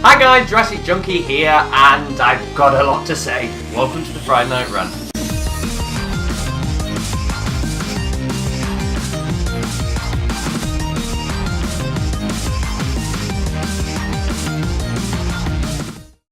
Hi guys, Jurassic Junkie here, and I've got a lot to say. Welcome to the Friday Night Rant.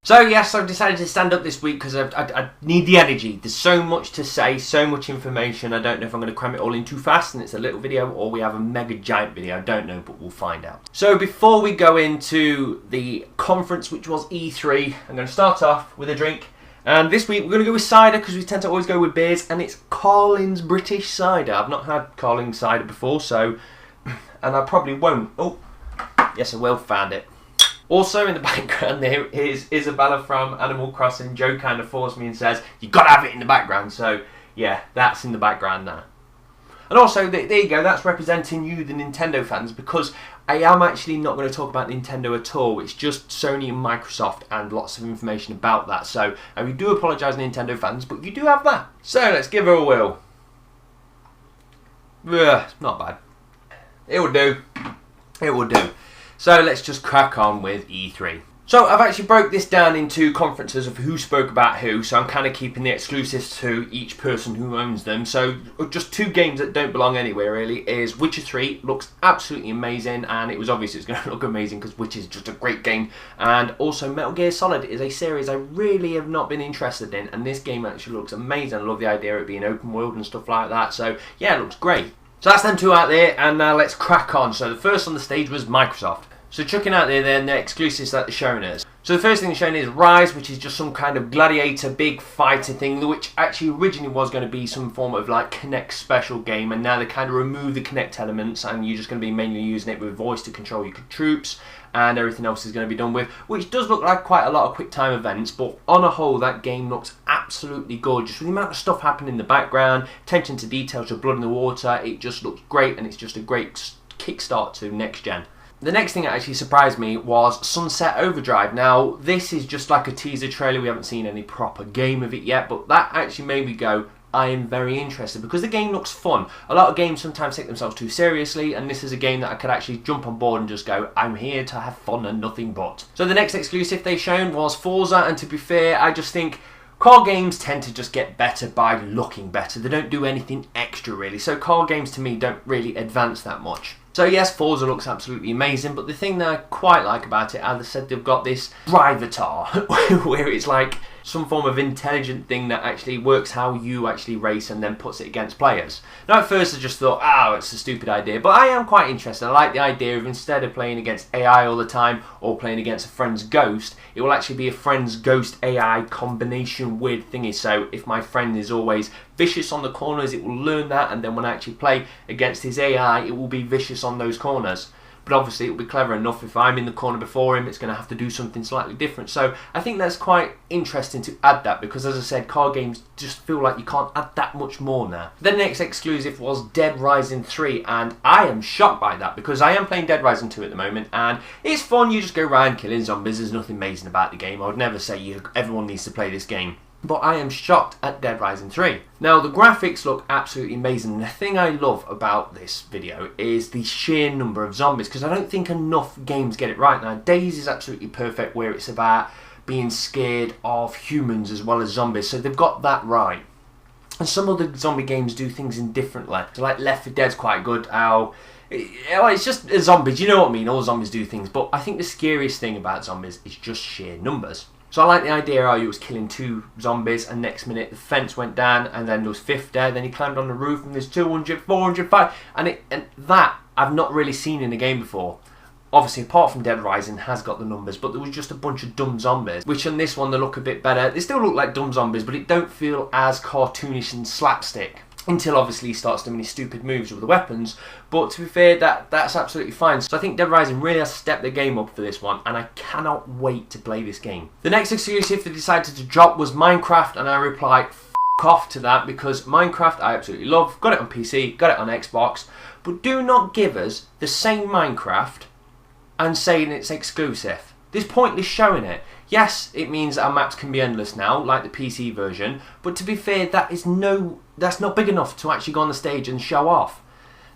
So yes, I've decided to stand up this week because I need the energy. There's so much to say, so much information. I don't know if I'm going to cram it all in too fast and it's a little video or we have a mega giant video. I don't know, but we'll find out. So before we go into the conference, which was E3, I'm going to start off with a drink. And this week we're going to go with cider because we tend to always go with beers, and it's Carling's British cider. I've not had Carling's cider before, so, and I probably won't. Oh, yes I will, found it. Also in the background there is Isabella from Animal Crossing. Joe kind of forced me and says, you got to have it in the background. So yeah, that's in the background now. And also, there you go, that's representing you, the Nintendo fans, because I am actually not going to talk about Nintendo at all. It's just Sony and Microsoft and lots of information about that. So we do apologise, Nintendo fans, but you do have that. So let's give her a whirl. Ugh, not bad. It will do. It will do. So let's just crack on with E3. So I've actually broke this down into conferences of who spoke about who, so I'm kind of keeping the exclusives to each person who owns them. So just two games that don't belong anywhere really is Witcher 3, looks absolutely amazing, and it was obvious it's going to look amazing because Witcher is just a great game. And also Metal Gear Solid is a series I really have not been interested in, and this game actually looks amazing. I love the idea of it being open world and stuff like that, so yeah, it looks great. So that's them two out there, and now let's crack on. So the first on the stage was Microsoft. So chucking out there then the exclusives that they're showing us. So the first thing they're showing is Rise, which is just some kind of gladiator big fighter thing, which actually originally was going to be some form of like Kinect special game, and now they kind of remove the Kinect elements and you're just going to be mainly using it with voice to control your troops, and everything else is going to be done with, which does look like quite a lot of quick time events, but on a whole that game looks absolutely gorgeous with the amount of stuff happening in the background, attention to detail to blood in the water. It just looks great, and it's just a great kickstart to next gen. The next thing that actually surprised me was Sunset Overdrive. Now, this is just like a teaser trailer. We haven't seen any proper game of it yet, but that actually made me go, I am very interested because the game looks fun. A lot of games sometimes take themselves too seriously, and this is a game that I could actually jump on board and just go, I'm here to have fun and nothing but. So the next exclusive they shown was Forza, and to be fair, I just think car games tend to just get better by looking better. They don't do anything extra really, so car games to me don't really advance that much. So yes, Forza looks absolutely amazing, but the thing that I quite like about it, as I said, they've got this drivatar, where it's like some form of intelligent thing that actually works how you actually race and then puts it against players. Now at first I just thought, oh, it's a stupid idea, but I am quite interested. I like the idea of instead of playing against AI all the time or playing against a friend's ghost, it will actually be a friend's ghost AI combination weird thingy. So if my friend is always vicious on the corners, it will learn that, and then when I actually play against his AI, it will be vicious on those corners. But obviously it will be clever enough if I'm in the corner before him, it's going to have to do something slightly different. So I think that's quite interesting to add that, because as I said, car games just feel like you can't add that much more now. The next exclusive was Dead Rising 3, and I am shocked by that because I am playing Dead Rising 2 at the moment, and it's fun. You just go around killing zombies. There's nothing amazing about the game. I would never say everyone needs to play this game. But I am shocked at Dead Rising 3. Now, the graphics look absolutely amazing. The thing I love about this video is the sheer number of zombies, because I don't think enough games get it right. Now, Days is absolutely perfect, where it's about being scared of humans as well as zombies, so they've got that right. And some other zombie games do things indifferently. So like Left 4 Dead's quite good. It's just zombies, you know what I mean? All zombies do things, but I think the scariest thing about zombies is just sheer numbers. So I like the idea how you was killing 2 zombies, and next minute the fence went down, and then there was 5th there, then he climbed on the roof and there's 200, 400, 500, and that I've not really seen in a game before. Obviously, apart from Dead Rising has got the numbers, but there was just a bunch of dumb zombies, which on this one they look a bit better. They still look like dumb zombies, but it don't feel as cartoonish and slapstick. Until obviously he starts doing his stupid moves with the weapons, but to be fair, that's absolutely fine. So I think Dead Rising really has stepped the game up for this one, and I cannot wait to play this game. The next exclusive they decided to drop was Minecraft, and I replied, f*** off to that, because Minecraft I absolutely love. Got it on PC, got it on Xbox, but do not give us the same Minecraft and saying it's exclusive. There's pointless showing it. Yes, it means our maps can be endless now, like the PC version, but to be fair, that's not big enough to actually go on the stage and show off.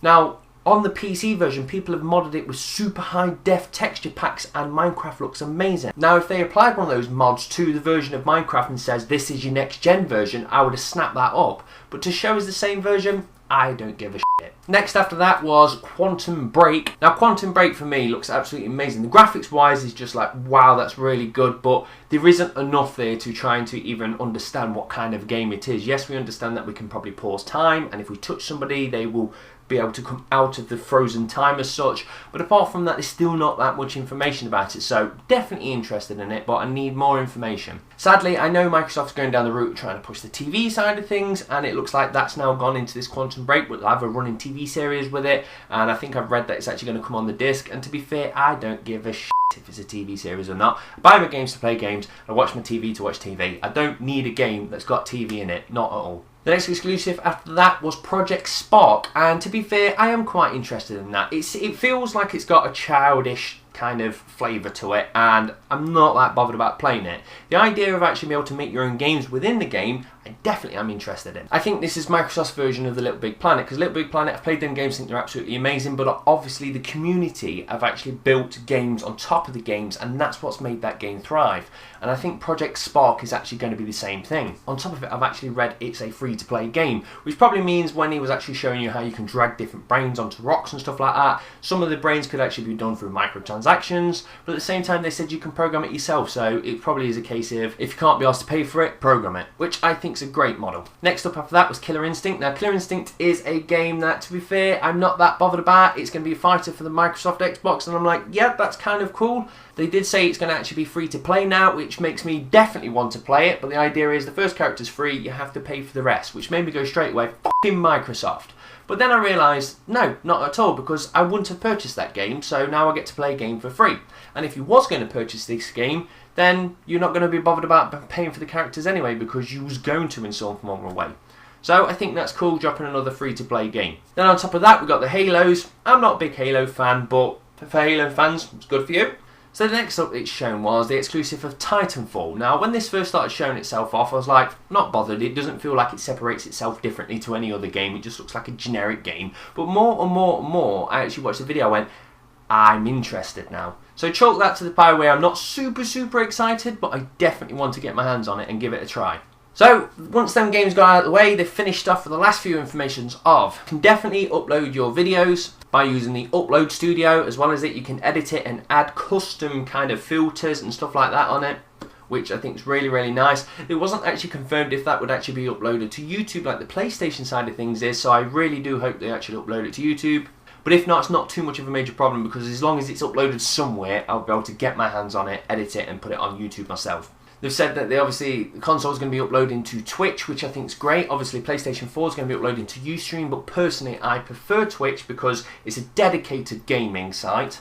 Now, On the PC version, people have modded it with super high def texture packs and Minecraft looks amazing. Now, if they applied one of those mods to the version of Minecraft and says this is your next gen version, I would have snapped that up. But to show us the same version, I don't give a shit. Next after that was Quantum Break. Now Quantum Break for me looks absolutely amazing. The graphics wise is just like, wow, that's really good, but there isn't enough there to trying to even understand what kind of game it is. Yes, we understand that we can probably pause time, and if we touch somebody, they will be able to come out of the frozen time as such, but apart from that there's still not that much information about it, so definitely interested in it, but I need more information. Sadly, I know Microsoft's going down the route of trying to push the TV side of things, and it looks like that's now gone into this Quantum Break. We'll have a running TV series with it, and I think I've read that it's actually going to come on the disc, and to be fair, I don't give a shit if it's a TV series or not. I buy my games to play games, I watch my TV to watch TV. I don't need a game that's got TV in it, not at all. The next exclusive after that was Project Spark, and to be fair, I am quite interested in that. It feels like it's got a childish kind of flavour to it, and I'm not that bothered about playing it. The idea of actually being able to make your own games within the game, I definitely am interested in. I think this is Microsoft's version of the Little Big Planet, because Little Big Planet, I've played them games, I think they're absolutely amazing, but obviously the community have actually built games on top of the games, and that's what's made that game thrive. And I think Project Spark is actually going to be the same thing. On top of it, I've actually read it's a free-to-play game, which probably means when he was actually showing you how you can drag different brains onto rocks and stuff like that, some of the brains could actually be done through microtransactions, but at the same time they said you can program it yourself, so it probably is a case of if you can't be asked to pay for it, program it, which I think is a great model. Next up after that was Killer Instinct. Now Killer Instinct is a game that, to be fair, I'm not that bothered about. It's going to be a fighter for the Microsoft Xbox, and I'm like, yeah, that's kind of cool. They did say it's going to actually be free to play now, which makes me definitely want to play it, but the idea is the first character's free, you have to pay for the rest, which made me go straight away, fucking Microsoft. But then I realised, no, not at all, because I wouldn't have purchased that game, so now I get to play a game for free. And if you was going to purchase this game, then you're not going to be bothered about paying for the characters anyway, because you was going to in some form or way. So I think that's cool, dropping another free-to-play game. Then on top of that, we've got the Halos. I'm not a big Halo fan, but for Halo fans, it's good for you. So the next up it's shown was the exclusive of Titanfall. Now when this first started showing itself off, I was like, not bothered. It doesn't feel like it separates itself differently to any other game. It just looks like a generic game. But more and more and more, I actually watched the video, I went, I'm interested now. So chalk that to the pie where I'm not super excited, but I definitely want to get my hands on it and give it a try. So, once them games got out of the way, they've finished off for the last few informations of, you can definitely upload your videos by using the Upload Studio. As well as it, you can edit it and add custom kind of filters and stuff like that on it, which I think is really nice. It wasn't actually confirmed if that would actually be uploaded to YouTube like the PlayStation side of things is, so I really do hope they actually upload it to YouTube. But if not, it's not too much of a major problem, because as long as it's uploaded somewhere, I'll be able to get my hands on it, edit it and put it on YouTube myself. They've said that the console is going to be uploading to Twitch, which I think is great. Obviously, PlayStation 4 is going to be uploading to Ustream, but personally, I prefer Twitch because it's a dedicated gaming site,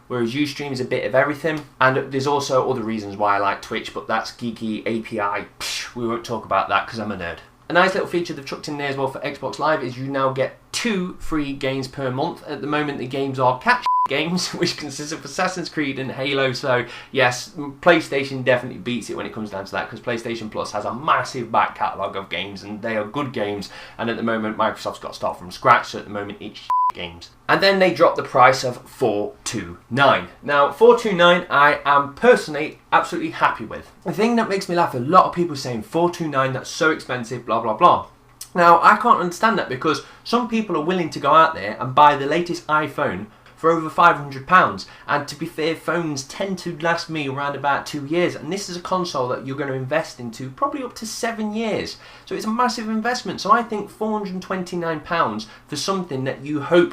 whereas Ustream is a bit of everything. And there's also other reasons why I like Twitch, but that's geeky API. We won't talk about that because I'm a nerd. A nice little feature they've chucked in there as well for Xbox Live is you now get 2 free games per month. At the moment, the games are catch games, which consists of Assassin's Creed and Halo, so yes, PlayStation definitely beats it when it comes down to that, because PlayStation Plus has a massive back catalogue of games, and they are good games, and at the moment Microsoft's got to start from scratch, so at the moment it's games. And then they dropped the price of $429. Now, $429 I am personally absolutely happy with. The thing that makes me laugh, a lot of people saying $429, that's so expensive, blah blah blah. Now, I can't understand that, because some people are willing to go out there and buy the latest iPhone for over £500, and to be fair, phones tend to last me around about 2 years, and this is a console that you're going to invest into probably up to 7 years, so it's a massive investment. So I think £429 for something that you hope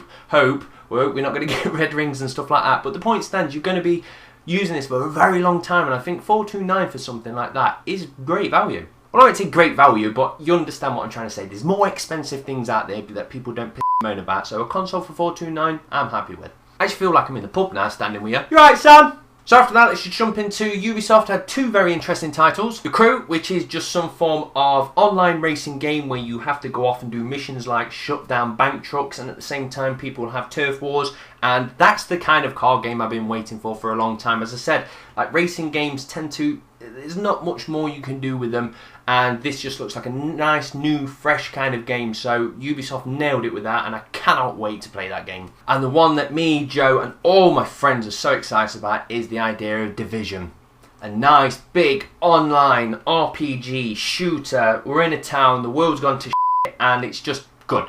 we're not going to get red rings and stuff like that, but the point stands, you're going to be using this for a very long time, and I think $429 for something like that is great value. Well, I won't say great value, but you understand what I'm trying to say. There's more expensive things out there that people don't moan about, so a console for $429, I'm happy with. I just feel like I'm in the pub now, standing with you. You right, Sam? So after that, let's just jump into Ubisoft. Had 2 very interesting titles. The Crew, which is just some form of online racing game where you have to go off and do missions like shut down bank trucks, and at the same time people have turf wars, And that's the kind of car game I've been waiting for a long time. As I said, like racing games there's not much more you can do with them, and this just looks like a nice, new, fresh kind of game. So Ubisoft nailed it with that, and I cannot wait to play that game. And the one that me, Joe, and all my friends are so excited about is the idea of Division. A nice, big, online RPG shooter. We're in a town, the world's gone to shit, and it's just good.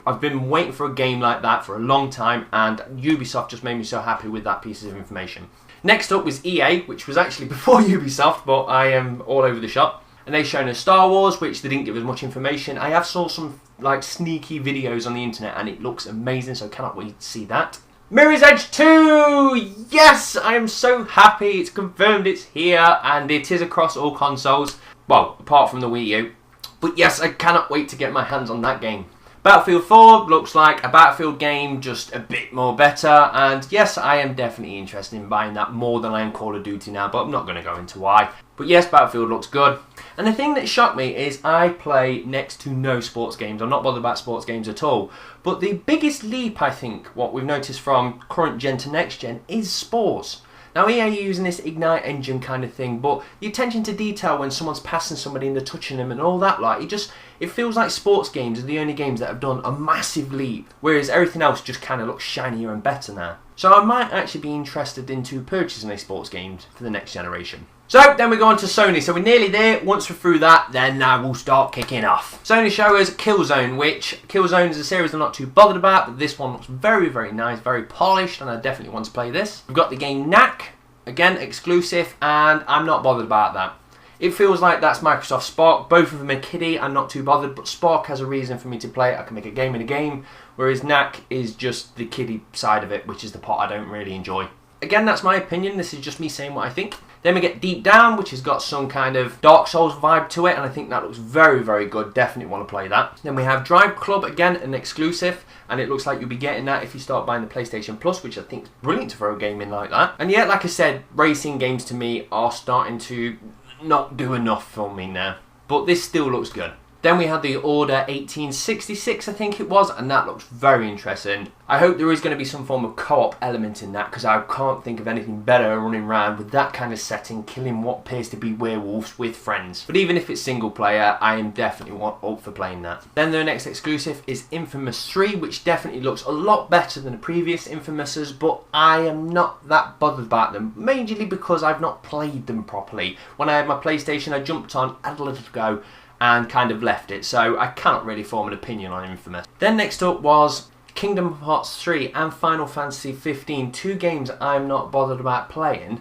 I've been waiting for a game like that for a long time, and Ubisoft just made me so happy with that piece of information. Next up was EA, which was actually before Ubisoft, but I am all over the shop. And they shown us Star Wars, which they didn't give us much information. I have saw some like sneaky videos on the internet, and it looks amazing, so I cannot wait to see that. Mirror's Edge 2! Yes! I am so happy. It's confirmed it's here, and it is across all consoles. Well, apart from the Wii U. But yes, I cannot wait to get my hands on that game. Battlefield 4 looks like a Battlefield game, just a bit more better, and yes, I am definitely interested in buying that more than I am Call of Duty now, but I'm not going to go into why. But yes, Battlefield looks good. And the thing that shocked me is I play next to no sports games. I'm not bothered about sports games at all. But the biggest leap, I think, what we've noticed from current gen to next gen is sports. Now EA are using this Ignite engine kind of thing, but the attention to detail when someone's passing somebody and they're touching them and all that, like, it feels like sports games are the only games that have done a massive leap, whereas everything else just kind of looks shinier and better now. So I might actually be interested into purchasing a sports game for the next generation. So then we go on to Sony. So we're nearly there. Once we're through that, then we'll start kicking off. Sony show us Killzone, which Killzone is a series I'm not too bothered about, but this one looks very, very nice, very polished, and I definitely want to play this. We've got the game Knack, again exclusive, and I'm not bothered about that. It feels like that's Microsoft Spark. Both of them are kiddie. I'm not too bothered, but Spark has a reason for me to play it. I can make a game in a game, whereas Knack is just the kiddie side of it, which is the part I don't really enjoy. Again, that's my opinion. This is just me saying what I think. Then we get Deep Down, which has got some kind of Dark Souls vibe to it, and I think that looks very, very good. Definitely want to play that. Then we have Drive Club, again, an exclusive, and it looks like you'll be getting that if you start buying the PlayStation Plus, which I think is brilliant to throw a game in like that. And yeah, like I said, racing games to me are starting to not do enough for me now, but this still looks good. Then we had the Order 1866, I think it was, and that looks very interesting. I hope there is going to be some form of co-op element in that, because I can't think of anything better running around with that kind of setting, killing what appears to be werewolves with friends. But even if it's single player, I am definitely up for playing that. Then the next exclusive is Infamous 3, which definitely looks a lot better than the previous Infamouses, but I am not that bothered about them, majorly because I've not played them properly. When I had my PlayStation, I jumped on, had a little go, and kind of left it, so I cannot really form an opinion on Infamous. Then next up was Kingdom Hearts 3 and Final Fantasy 15, two games I'm not bothered about playing,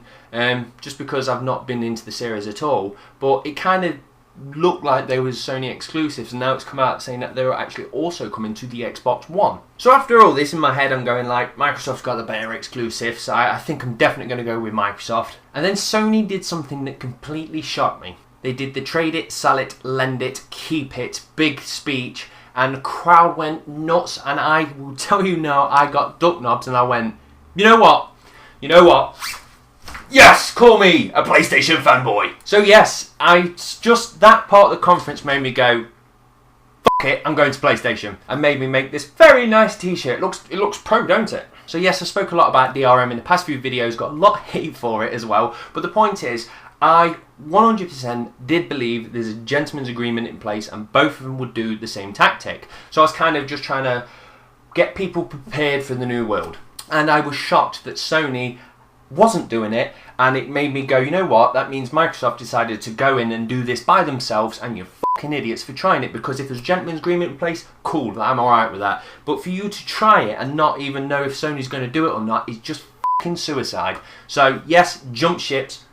just because I've not been into the series at all, but it kind of looked like they were Sony exclusives, and now it's come out saying that they were actually also coming to the Xbox One. So after all this, in my head I'm going like, Microsoft's got the better exclusives, so I think I'm definitely going to go with Microsoft. And then Sony did something that completely shocked me. They did the trade it, sell it, lend it, keep it, big speech, and the crowd went nuts, and I will tell you now, I got duck knobs and I went, you know what? You know what? Yes, call me a PlayStation fanboy. So yes, that part of the conference made me go, fuck it, I'm going to PlayStation, and made me make this very nice t-shirt. It looks pro, don't it? So yes, I spoke a lot about DRM in the past few videos, got a lot of hate for it as well, but the point is, I 100% did believe there's a gentleman's agreement in place and both of them would do the same tactic. So I was kind of just trying to get people prepared for the new world. And I was shocked that Sony wasn't doing it, and it made me go, you know what, that means Microsoft decided to go in and do this by themselves, and you're fucking idiots for trying it, because if there's a gentleman's agreement in place, cool, I'm alright with that. But for you to try it and not even know if Sony's going to do it or not is just fucking suicide. So yes, jump ships,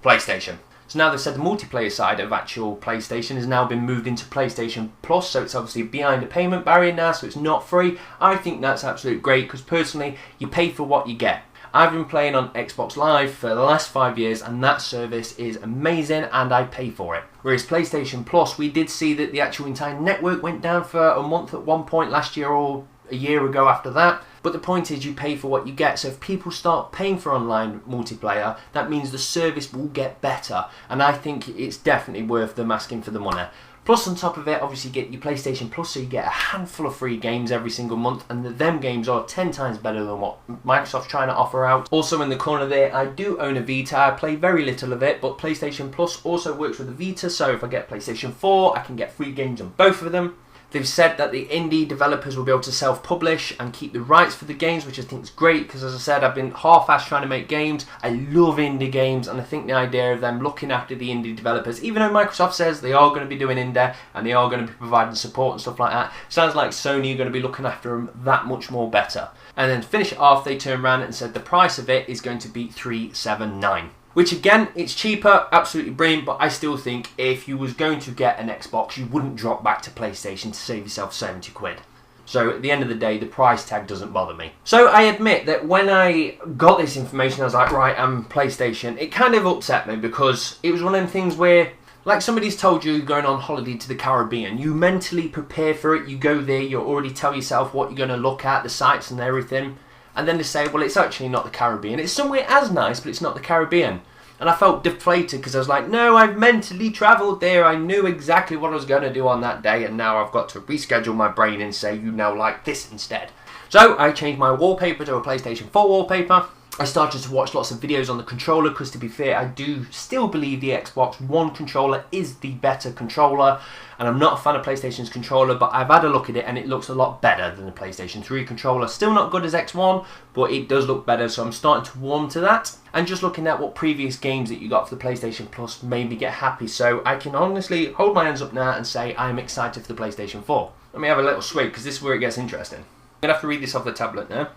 PlayStation. So now they've said the multiplayer side of actual PlayStation has now been moved into PlayStation Plus, so it's obviously behind a payment barrier now, so it's not free. I think that's absolutely great, because personally, you pay for what you get. I've been playing on Xbox Live for the last 5 years, and that service is amazing, and I pay for it. Whereas PlayStation Plus, we did see that the actual entire network went down for a month at one point last year, or a year ago after that. But the point is, you pay for what you get. So if people start paying for online multiplayer, that means the service will get better. And I think it's definitely worth them asking for the money. Plus on top of it, obviously you get your PlayStation Plus, so you get a handful of free games every single month, and them games are 10 times better than what Microsoft's trying to offer out. Also in the corner there, I do own a Vita. I play very little of it, but PlayStation Plus also works with the Vita, so if I get PlayStation 4, I can get free games on both of them. They've said that the indie developers will be able to self-publish and keep the rights for the games, which I think is great, because as I said, I've been half-assed trying to make games. I love indie games, and I think the idea of them looking after the indie developers, even though Microsoft says they are going to be doing indie and they are going to be providing support and stuff like that, sounds like Sony are going to be looking after them that much more better. And then to finish it off, they turned around and said the price of it is going to be $379. Which again, it's cheaper, absolutely brilliant, but I still think if you was going to get an Xbox, you wouldn't drop back to PlayStation to save yourself 70 quid. So at the end of the day, the price tag doesn't bother me. So I admit that when I got this information, I was like, right, I'm PlayStation. It kind of upset me because it was one of them things where, like somebody's told you going on holiday to the Caribbean, you mentally prepare for it, you go there, you already tell yourself what you're going to look at, the sights and everything. And then they say, well, it's actually not the Caribbean. It's somewhere as nice, but it's not the Caribbean. And I felt deflated because I was like, no, I've mentally travelled there. I knew exactly what I was going to do on that day. And now I've got to reschedule my brain and say, you now like this instead. So I changed my wallpaper to a PlayStation 4 wallpaper. I started to watch lots of videos on the controller because, to be fair, I do still believe the Xbox One controller is the better controller, and I'm not a fan of PlayStation's controller, but I've had a look at it and it looks a lot better than the PlayStation 3 controller. Still not good as X1, but it does look better, so I'm starting to warm to that. And just looking at what previous games that you got for the PlayStation Plus made me get happy, so I can honestly hold my hands up now and say I'm excited for the PlayStation 4. Let me have a little swig, because this is where it gets interesting. I'm going to have to read this off the tablet now.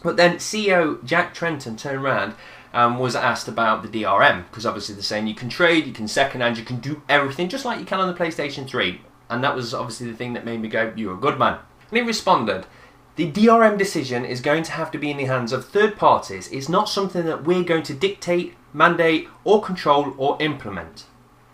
But then CEO Jack Tretton turned around and was asked about the DRM, because obviously they're saying you can trade, you can second-hand, you can do everything just like you can on the PlayStation 3. And that was obviously the thing that made me go, you're a good man. And he responded, the DRM decision is going to have to be in the hands of third parties. It's not something that we're going to dictate, mandate, or control or implement.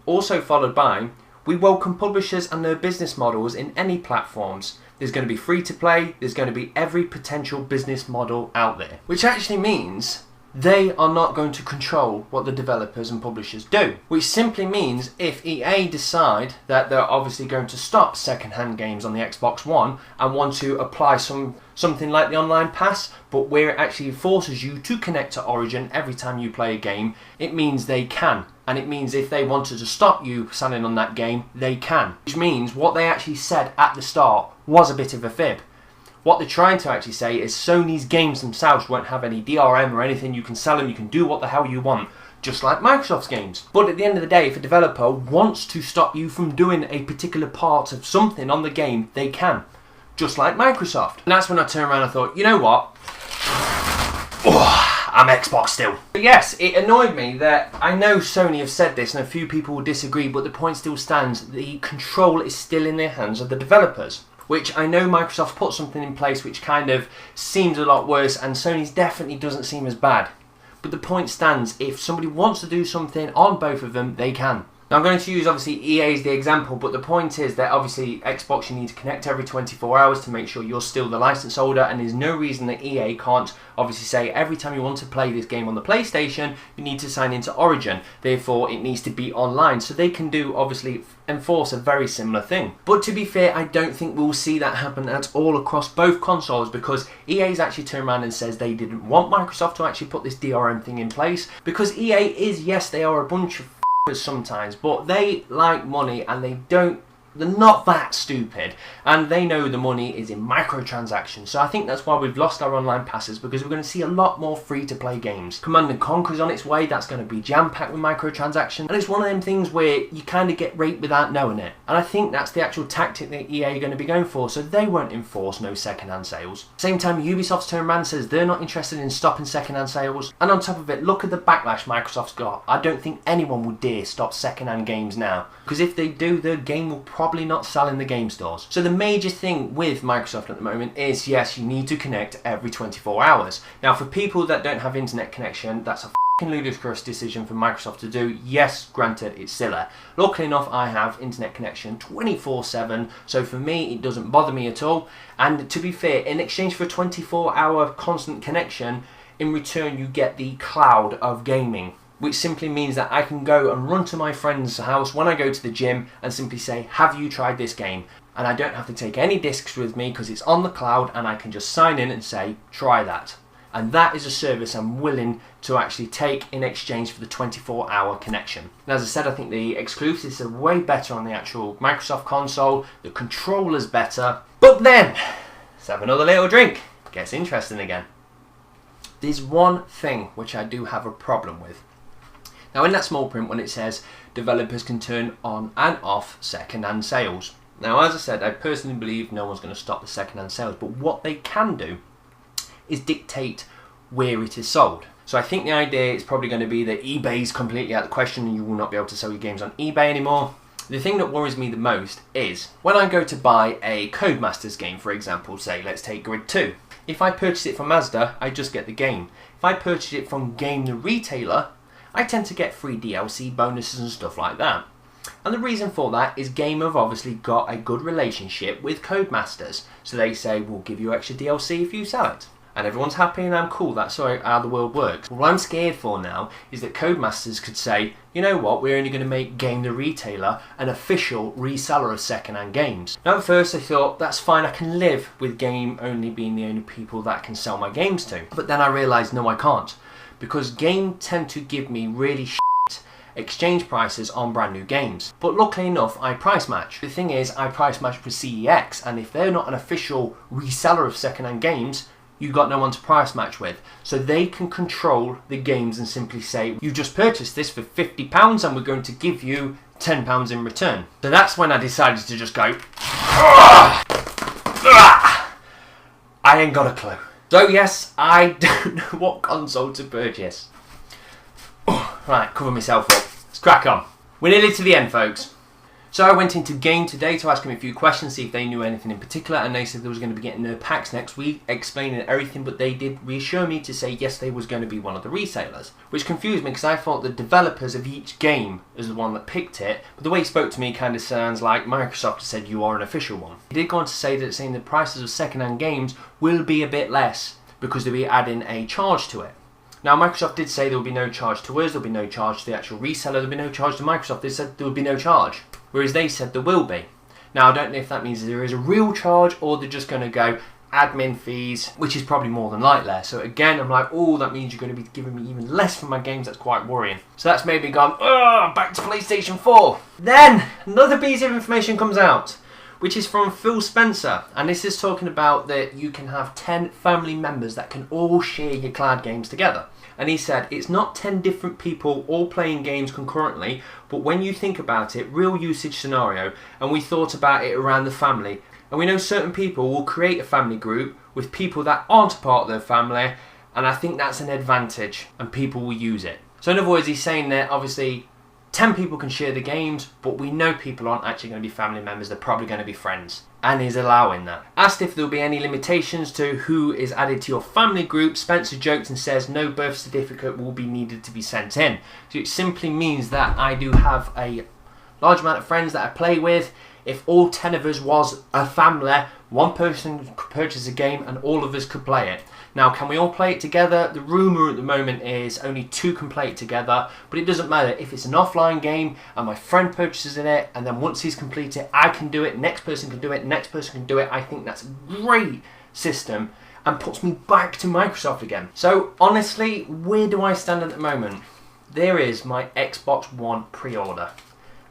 Also followed by, we welcome publishers and their business models in any platforms. There's going to be free to play, there's going to be every potential business model out there. Which actually means they are not going to control what the developers and publishers do. Which simply means if EA decide that they're obviously going to stop second-hand games on the Xbox One and want to apply something like the online pass, but where it actually forces you to connect to Origin every time you play a game, it means they can. And it means if they wanted to stop you selling on that game, they can. Which means what they actually said at the start was a bit of a fib. What they're trying to actually say is Sony's games themselves won't have any DRM or anything. You can sell them, you can do what the hell you want, just like Microsoft's games. But at the end of the day, if a developer wants to stop you from doing a particular part of something on the game, they can. Just like Microsoft. And that's when I turned around and thought, you know what? I'm Xbox still. But yes, it annoyed me that I know Sony have said this and a few people will disagree, but the point still stands. The control is still in the hands of the developers. Which I know Microsoft put something in place which kind of seems a lot worse, and Sony's definitely doesn't seem as bad. But the point stands, if somebody wants to do something on both of them, they can. Now I'm going to use obviously EA as the example, but the point is that obviously Xbox you need to connect every 24 hours to make sure you're still the license holder, and there's no reason that EA can't obviously say every time you want to play this game on the PlayStation you need to sign into Origin, therefore it needs to be online, so they can do obviously enforce a very similar thing. But to be fair, I don't think we'll see that happen at all across both consoles, because EA's actually turned around and says they didn't want Microsoft to actually put this DRM thing in place, because EA is, yes, they are a bunch of sometimes, but they like money and they're not that stupid, and they know the money is in microtransactions. So I think that's why we've lost our online passes, because we're going to see a lot more free-to-play games. Command & Conquer's on its way, that's going to be jam-packed with microtransactions, and it's one of them things where you kind of get raped without knowing it. And I think that's the actual tactic that EA are going to be going for, so they won't enforce no second-hand sales. Same time, Ubisoft's turned around and says they're not interested in stopping second-hand sales, and on top of it, look at the backlash Microsoft's got. I don't think anyone would dare stop second-hand games now, because if they do, the game will probably not sell in the game stores. So the major thing with Microsoft at the moment is, yes, you need to connect every 24 hours. Now for people that don't have internet connection, that's a f***ing ludicrous decision for Microsoft to do. Yes, granted, it's silly. Luckily enough, I have internet connection 24/7, so for me it doesn't bother me at all. And to be fair, in exchange for a 24-hour constant connection, in return you get the cloud of gaming. which simply means that I can go and run to my friend's house when I go to the gym and simply say, have you tried this game? And I don't have to take any discs with me because it's on the cloud, and I can just sign in and say, try that. And that is a service I'm willing to actually take in exchange for the 24-hour connection. And as I said, I think the exclusives are way better on the actual Microsoft console. The controller's better. But then, let's have another little drink. Gets interesting again. There's one thing which I do have a problem with. Now in that small print when it says developers can turn on and off second-hand sales. Now as I said, I personally believe no one's going to stop the second-hand sales, but what they can do is dictate where it is sold. So I think the idea is probably going to be that eBay is completely out of the question and you will not be able to sell your games on eBay anymore. The thing that worries me the most is when I go to buy a Codemasters game, for example, say let's take Grid 2. If I purchase it from Mazda, I just get the game. If I purchase it from Game the Retailer, I tend to get free DLC bonuses and stuff like that. And the reason for that is Game have obviously got a good relationship with Codemasters. So they say, we'll give you extra DLC if you sell it. And everyone's happy and I'm cool, that's how the world works. What I'm scared for now is that Codemasters could say, you know what, we're only going to make Game the Retailer an official reseller of second-hand games. Now at first I thought, that's fine, I can live with Game only being the only people that I can sell my games to. But then I realised, no I can't. Because Game tend to give me really shit exchange prices on brand new games. But luckily enough, I price match. The thing is, I price match with CEX, and if they're not an official reseller of second-hand games, you got no one to price match with. So they can control the games and simply say, you just purchased this for £50 and we're going to give you £10 in return. So that's when I decided to just go, I ain't got a clue. So yes, I don't know what console to purchase. Right, cover myself up. Let's crack on. We're nearly to the end, folks. So I went into Game today to ask them a few questions, see if they knew anything in particular, and they said they was going to be getting their packs next week, explaining everything, but they did reassure me to say yes, they was going to be one of the resellers, which confused me because I thought the developers of each game is the one that picked it, but the way he spoke to me kind of sounds like Microsoft said you are an official one. He did go on to say that saying the prices of second-hand games will be a bit less because they'll be adding a charge to it. Now Microsoft did say there will be no charge to us, there will be no charge to the actual reseller, there will be no charge to Microsoft. They said there will be no charge, whereas they said there will be. Now I don't know if that means there is a real charge or they're just going to go admin fees, which is probably more than likely. So again, I'm like, oh, that means you're going to be giving me even less for my games. That's quite worrying. So that's made me gone, back to PlayStation 4. Then another piece of information comes out, which is from Phil Spencer, and this is talking about that you can have 10 family members that can all share your cloud games together. And he said it's not 10 different people all playing games concurrently, but when you think about it, real usage scenario, and we thought about it around the family, and we know certain people will create a family group with people that aren't a part of their family, and I think that's an advantage, and people will use it. So in other words, he's saying that obviously 10 people can share the games, but we know people aren't actually going to be family members, they're probably going to be friends. And he's allowing that. Asked if there'll be any limitations to who is added to your family group, Spencer joked and says no birth certificate will be needed to be sent in. So it simply means that I do have a large amount of friends that I play with. If all 10 of us was a family, one person could purchase a game and all of us could play it. Now, can we all play it together? The rumour at the moment is only 2 can play it together, but it doesn't matter. If it's an offline game and my friend purchases it, and then once he's completed, I can do it, next person can do it, next person can do it. I think that's a great system and puts me back to Microsoft again. So, honestly, where do I stand at the moment? There is my Xbox One pre-order,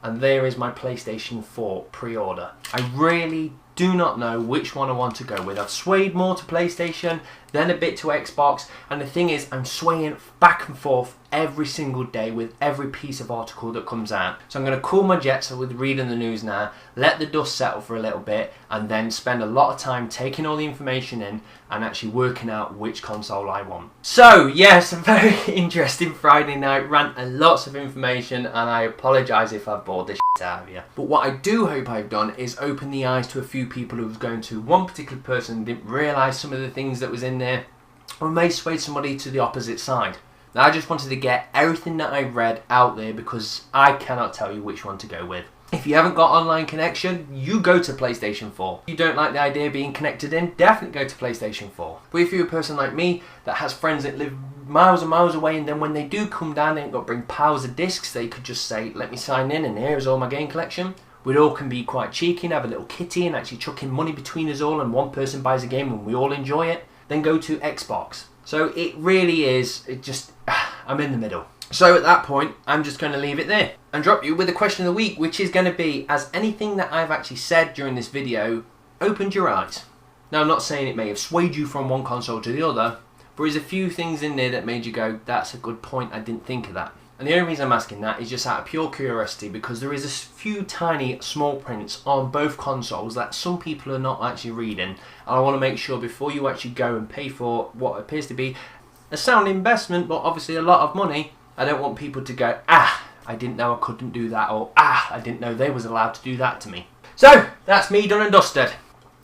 and there is my PlayStation 4 pre-order. I really do not know which one I want to go with. I've swayed more to PlayStation, then a bit to Xbox, and the thing is, I'm swaying back and forth every single day with every piece of article that comes out. So I'm going to cool my jets with reading the news now, let the dust settle for a little bit, and then spend a lot of time taking all the information in and actually working out which console I want. So yes, a very interesting Friday night rant and lots of information, and I apologise if I've bored the shit out of you. But what I do hope I've done is open the eyes to a few people who was going to one particular person and didn't realise some of the things that was in there, or may sway somebody to the opposite side. Now I just wanted to get everything that I read out there because I cannot tell you which one to go with. If you haven't got online connection, you go to PlayStation 4. If you don't like the idea of being connected in, definitely go to PlayStation 4. But if you're a person like me that has friends that live miles and miles away, and then when they do come down, they ain't got to bring piles of discs. They could just say, let me sign in, and here's all my game collection. We all can be quite cheeky and have a little kitty and actually chuck in money between us all, and one person buys a game and we all enjoy it. Then go to Xbox. So it really is, I'm in the middle. So at that point, I'm just going to leave it there and drop you with a question of the week, which is going to be, has anything that I've actually said during this video opened your eyes? Now, I'm not saying it may have swayed you from one console to the other, but there's a few things in there that made you go, that's a good point, I didn't think of that. And the only reason I'm asking that is just out of pure curiosity, because there is a few tiny small prints on both consoles that some people are not actually reading. And I want to make sure before you actually go and pay for what appears to be a sound investment, but obviously a lot of money, I don't want people to go, I didn't know I couldn't do that, or I didn't know they was allowed to do that to me. So, that's me done and dusted.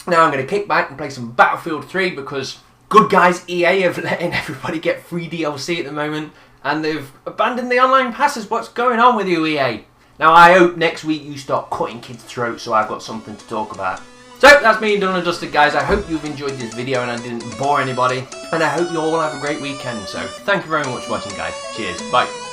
Now I'm going to kick back and play some Battlefield 3, because good guys EA have letting everybody get free DLC at the moment, and they've abandoned the online passes. What's going on with you, EA? Now I hope next week you stop cutting kids' throats so I've got something to talk about. So that's me done and dusted, guys. I hope you've enjoyed this video and I didn't bore anybody, and I hope you all have a great weekend. So thank you very much for watching, guys. Cheers. Bye.